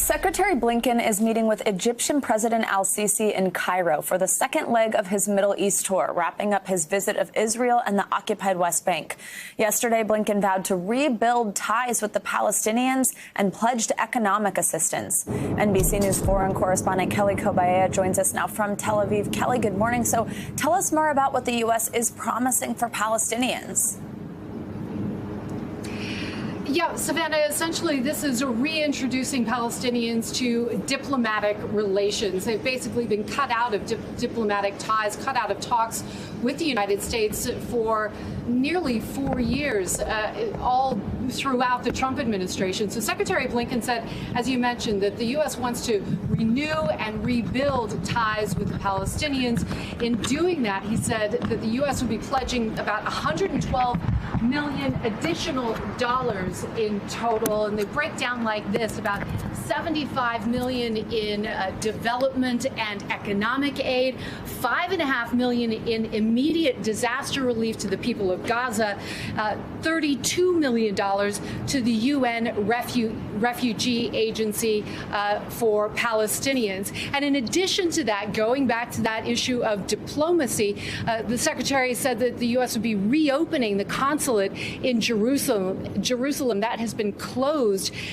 Secretary Blinken is meeting with Egyptian President Al-SISI in Cairo for the second leg of his Middle East tour, wrapping up his visit of Israel and the occupied West Bank. Yesterday, Blinken vowed to rebuild ties with the Palestinians and pledged economic assistance. NBC News foreign correspondent COBIELLA joins us now from Tel Aviv. Kelly, good morning. So tell us more about what the U.S. is promising for Palestinians. Yeah, Savannah, essentially this is reintroducing Palestinians to diplomatic relations. They've basically been cut out of diplomatic ties, cut out of talks with the United States for nearly 4 years, all throughout the Trump administration. So Secretary Blinken said, as you mentioned, that the U.S. wants to renew and rebuild ties with the Palestinians. In doing that, he said that the U.S. would be pledging about $112 million additional dollars in total, and they break down like this: about $75 million in development and economic aid, $5.5 million in immediate disaster relief to the people of Gaza, $32 million to the UN Refugee Agency for Palestinians. And in addition to that, going back to that issue of diplomacy, the Secretary said that the U.S. would be reopening the consulate in Jerusalem that has been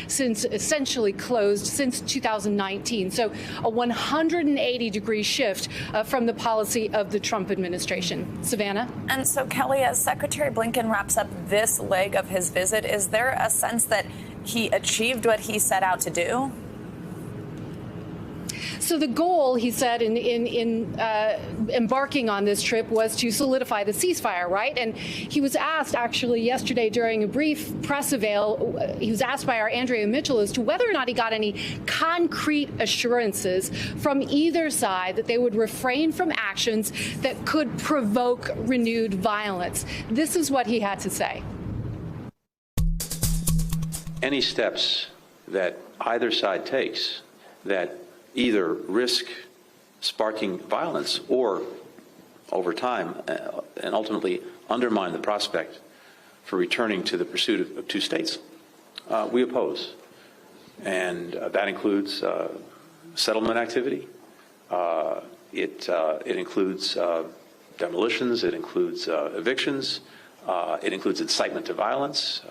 essentially closed since 2019. So a 180-degree shift from the policy of the Trump administration. Savannah? And so, Kelly, as Secretary Blinken wraps up this leg of his visit, is there a sense that he achieved what he set out to do? So the goal, he said, in embarking on this trip was to solidify the ceasefire, right? And he was asked, actually, yesterday during a brief press avail, he was asked by our Andrea Mitchell as to whether or not he got any concrete assurances from either side that they would refrain from actions that could provoke renewed violence. This is what he had to say. Any steps that either side takes that either risk sparking violence or, over time, and ultimately undermine the prospect for returning to the pursuit of two states, we oppose. And that includes settlement activity. It includes demolitions. It includes evictions. It includes incitement to violence.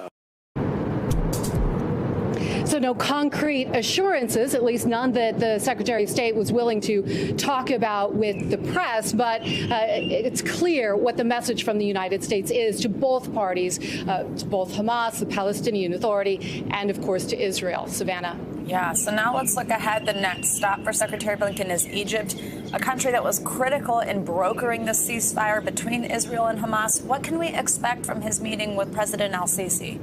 So no concrete assurances, at least none that the Secretary of State was willing to talk about with the press, but it's clear what the message from the United States is to both parties, to both Hamas, the Palestinian Authority, and, of course, to Israel. Savannah? Yeah, so now let's look ahead. The next stop for Secretary Blinken is Egypt, a country that was critical in brokering the ceasefire between Israel and Hamas. What can we expect from his meeting with President Al-Sisi?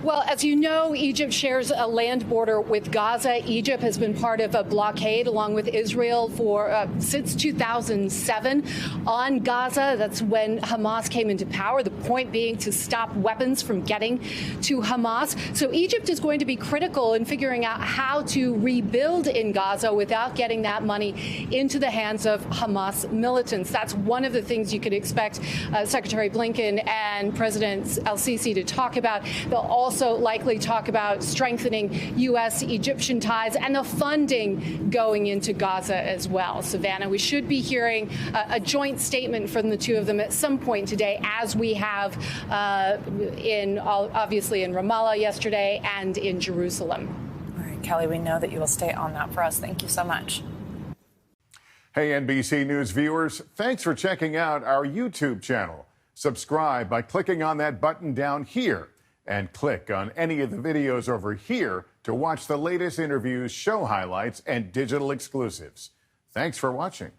Well, as you know, Egypt shares a land border with Gaza. Egypt has been part of a blockade along with Israel for since 2007 on Gaza. That's when Hamas came into power, the point being to stop weapons from getting to Hamas. So Egypt is going to be critical in figuring out how to rebuild in Gaza without getting that money into the hands of Hamas militants. That's one of the things you could expect Secretary Blinken and President Al-Sisi to talk about. They'll also likely talk about strengthening U.S.-Egyptian ties and the funding going into Gaza as well. Savannah, we should be hearing a joint statement from the two of them at some point today, as we have obviously in Ramallah yesterday and in Jerusalem. All right, Kelly, we know that you will stay on that for us. Thank you so much. Hey, NBC News viewers, thanks for checking out our YouTube channel. Subscribe by clicking on that button down here, and click on any of the videos over here to watch the latest interviews, show highlights, and digital exclusives. Thanks for watching.